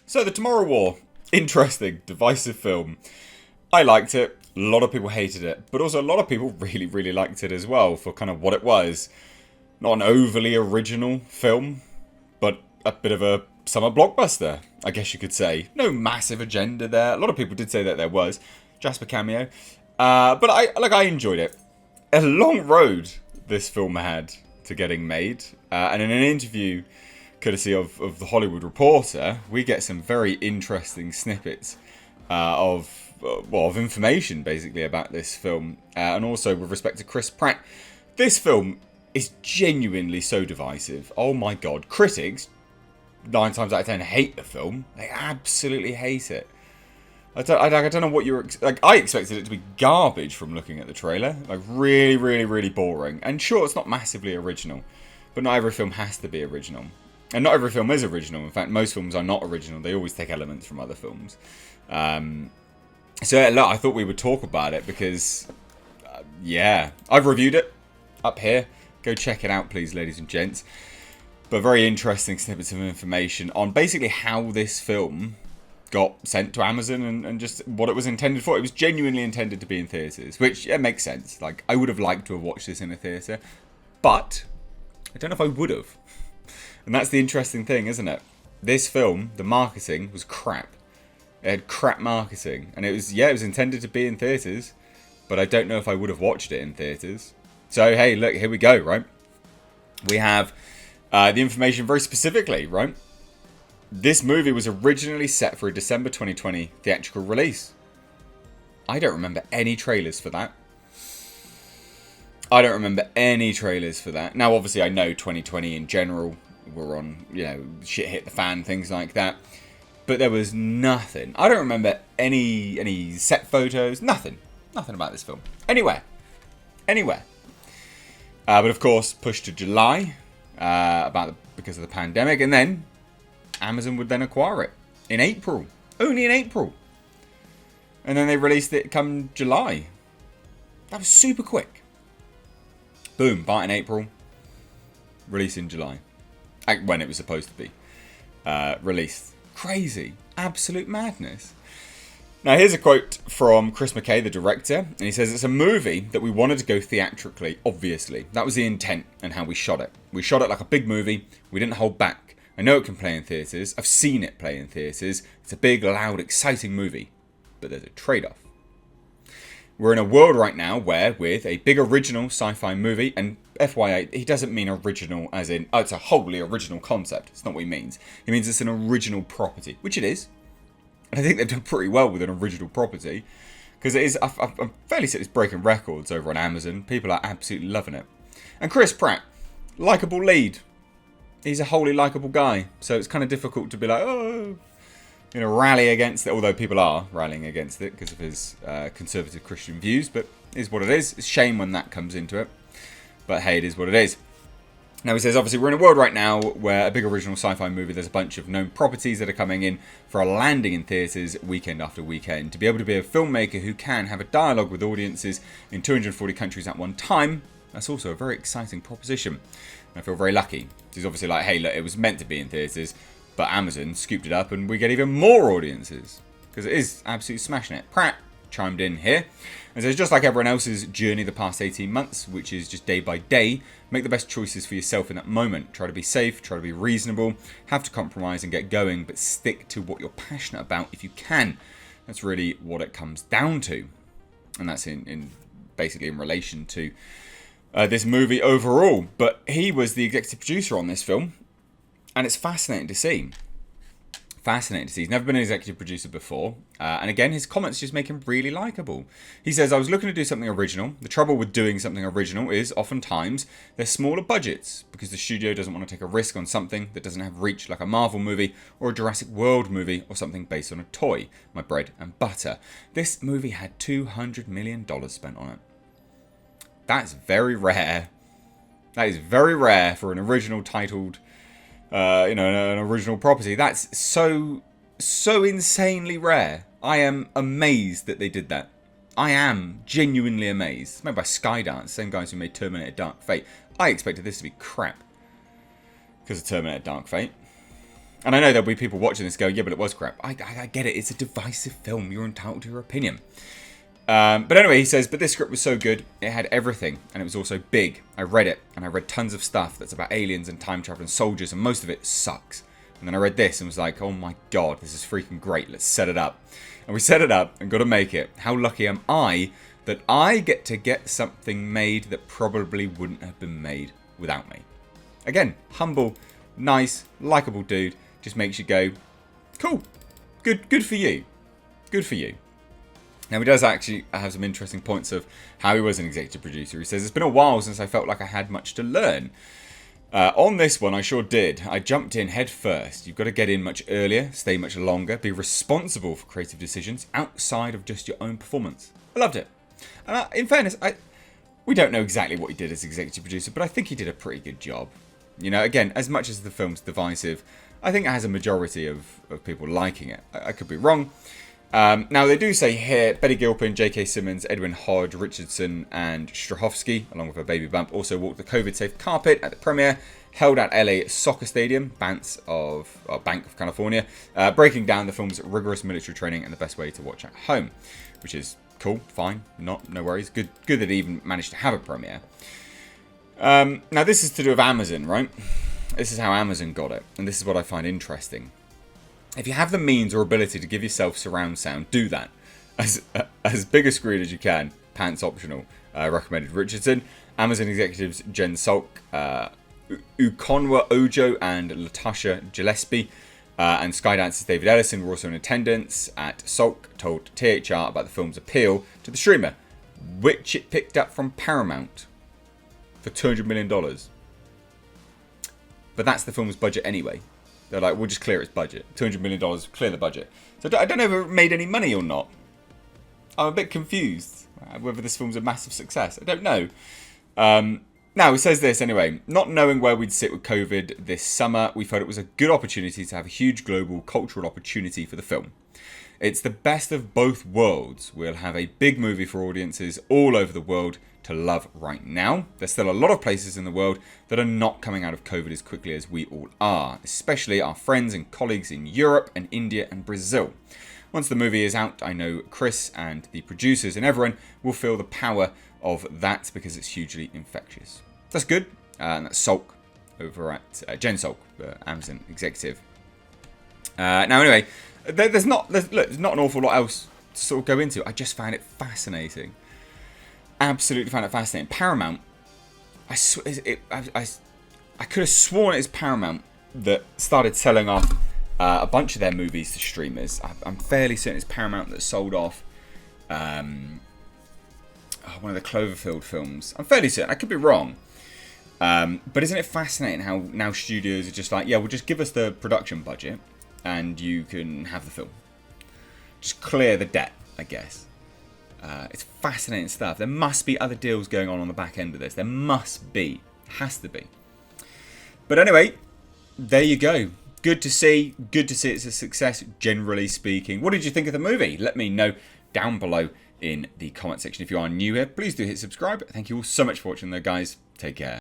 So, The Tomorrow War. Interesting, divisive film. I liked it. A lot of people hated it. But also, a lot of people really, really liked it as well for kind of what it was. Not an overly original film, but a bit of a summer blockbuster, I guess you could say. No massive agenda there. A lot of people did say that there was. Jasper cameo. But I enjoyed it. A long road this film had to getting made. And in an interview courtesy of The Hollywood Reporter, we get some very interesting snippets of information, basically, about this film. And also with respect to Chris Pratt. This film is genuinely so divisive. Oh my god. Critics, 9 times out of 10, hate the film. They absolutely hate it. I don't know what you were... I expected it to be garbage from looking at the trailer. Like, really, really, really boring. And sure, it's not massively original. But not every film has to be original. And not every film is original. In fact, most films are not original. They always take elements from other films. So, yeah, look, I thought we would talk about it because... yeah. I've reviewed it up here. Go check it out, please, ladies and gents. But very interesting snippets of information on basically how this film got sent to Amazon and just what it was intended for. It was genuinely intended to be in theatres, which makes sense. Like, I would have liked to have watched this in a theatre, but I don't know if I would have. And that's the interesting thing, isn't it? This film, the marketing was crap. It had crap marketing, and it was intended to be in theatres, but I don't know if I would have watched it in theatres. So hey, look, here we go, right? We have the information very specifically, right? This movie was originally set for a December 2020 theatrical release. I don't remember any trailers for that. Now, obviously, I know 2020 in general were on, shit hit the fan, things like that. But there was nothing. I don't remember any set photos, nothing. Nothing about this film. Anywhere. But of course, pushed to July because of the pandemic, and then Amazon would then acquire it in April. Only in April. And then they released it come July. That was super quick. Boom, buy it in April. Release in July. When it was supposed to be released. Crazy. Absolute madness. Now here's a quote from Chris McKay, the director. And he says, "It's a movie that we wanted to go theatrically, obviously. That was the intent and how we shot it. We shot it like a big movie. We didn't hold back. I know it can play in theatres. I've seen it play in theatres. It's a big, loud, exciting movie. But there's a trade-off. We're in a world right now where, with a big original sci-fi movie, and FYI, he doesn't mean original as in, it's a wholly original concept. It's not what he means. He means it's an original property, which it is. And I think they've done pretty well with an original property. Because it is, I'm fairly certain it's breaking records over on Amazon. People are absolutely loving it. And Chris Pratt, likeable lead. He's a wholly likeable guy, so it's kind of difficult to be like, rally against it. Although people are rallying against it because of his conservative Christian views, but it is what it is. It's a shame when that comes into it, but hey, it is what it is. Now he says, obviously, we're in a world right now where a big original sci-fi movie, there's a bunch of known properties that are coming in for a landing in theatres weekend after weekend. To be able to be a filmmaker who can have a dialogue with audiences in 240 countries at one time, that's also a very exciting proposition. I feel very lucky. He's obviously like, hey, look, it was meant to be in theatres, but Amazon scooped it up and we get even more audiences. Because it is absolutely smashing it. Pratt chimed in here and says, just like everyone else's journey the past 18 months, which is just day by day, make the best choices for yourself in that moment. Try to be safe, try to be reasonable, have to compromise and get going, but stick to what you're passionate about if you can. That's really what it comes down to. And that's in basically in relation to this movie overall. But he was the executive producer on this film, and it's fascinating to see. He's never been an executive producer before, and again, his comments just make him really likeable. He says, I was looking to do something original. The trouble with doing something original is oftentimes there's smaller budgets because the studio doesn't want to take a risk on something that doesn't have reach, like a Marvel movie or a Jurassic World movie or something based on a toy. My bread and butter. This movie had $200 million spent on it. That's very rare. That is very rare for an original titled, an original property. That's so insanely rare. I am amazed that they did that. I am genuinely amazed. It's made by Skydance, same guys who made Terminator Dark Fate. I expected this to be crap because of Terminator Dark Fate. And I know there'll be people watching this go, yeah, but it was crap. I get it. It's a divisive film. You're entitled to your opinion. But anyway, he says, but this script was so good. It had everything. And it was also big. I read it. And I read tons of stuff that's about aliens and time travel and soldiers. And most of it sucks. And then I read this and was like, oh my god, this is freaking great. Let's set it up. And we set it up and got to make it. How lucky am I that I get to get something made that probably wouldn't have been made without me. Again, humble, nice, likable dude. Just makes you go, cool, good for you. Good for you. Now, he does actually have some interesting points of how he was an executive producer. He says, it's been a while since I felt like I had much to learn. On this one, I sure did. I jumped in head first. You've got to get in much earlier, stay much longer, be responsible for creative decisions outside of just your own performance. I loved it. And in fairness, we don't know exactly what he did as executive producer, but I think he did a pretty good job. You know, again, as much as the film's divisive, I think it has a majority of people liking it. I could be wrong. Now, they do say here, Betty Gilpin, J.K. Simmons, Edwin Hodge, Richardson, and Strahovski, along with a baby bump, also walked the COVID-safe carpet at the premiere, held at LA Soccer Stadium, Bank of California, breaking down the film's rigorous military training and the best way to watch at home, which is cool, fine, no worries. Good that it even managed to have a premiere. Now, this is to do with Amazon, right? This is how Amazon got it, and this is what I find interesting. If you have the means or ability to give yourself surround sound, do that. As big a screen as you can, pants optional. Recommended Richardson. Amazon executives Jen Salk, Ukonwa Ojo, and Latasha Gillespie. And Skydance's David Ellison were also in attendance at Salk told THR about the film's appeal to the streamer, which it picked up from Paramount for $200 million. But that's the film's budget anyway. They're like, we'll just clear its budget. $200 million, clear the budget. So I don't know if it made any money or not. I'm a bit confused whether this film's a massive success. I don't know. Now, it says this anyway. Not knowing where we'd sit with COVID this summer, we felt it was a good opportunity to have a huge global cultural opportunity for the film. It's the best of both worlds. We'll have a big movie for audiences all over the world to love right now. There's still a lot of places in the world that are not coming out of COVID as quickly as we all are, especially our friends and colleagues in Europe and India and Brazil. Once the movie is out, I know Chris and the producers and everyone will feel the power of that because it's hugely infectious. That's good. And that's Salk over at Jen Salk, Amazon executive. Now, anyway, there's not an awful lot else to sort of go into. I just found it fascinating. Absolutely found it fascinating. Paramount, I could have sworn it is Paramount that started selling off a bunch of their movies to streamers. I'm fairly certain it's Paramount that sold off one of the Cloverfield films. I'm fairly certain. I could be wrong. But isn't it fascinating how now studios are just like, yeah, well, just give us the production budget and you can have the film. Just clear the debt, I guess. It's fascinating stuff. There must be other deals going on the back end of this. There must be. Has to be. But anyway, there you go. Good to see. Good to see it's a success, generally speaking. What did you think of the movie? Let me know down below in the comment section. If you are new here, please do hit subscribe. Thank you all so much for watching though, guys. Take care.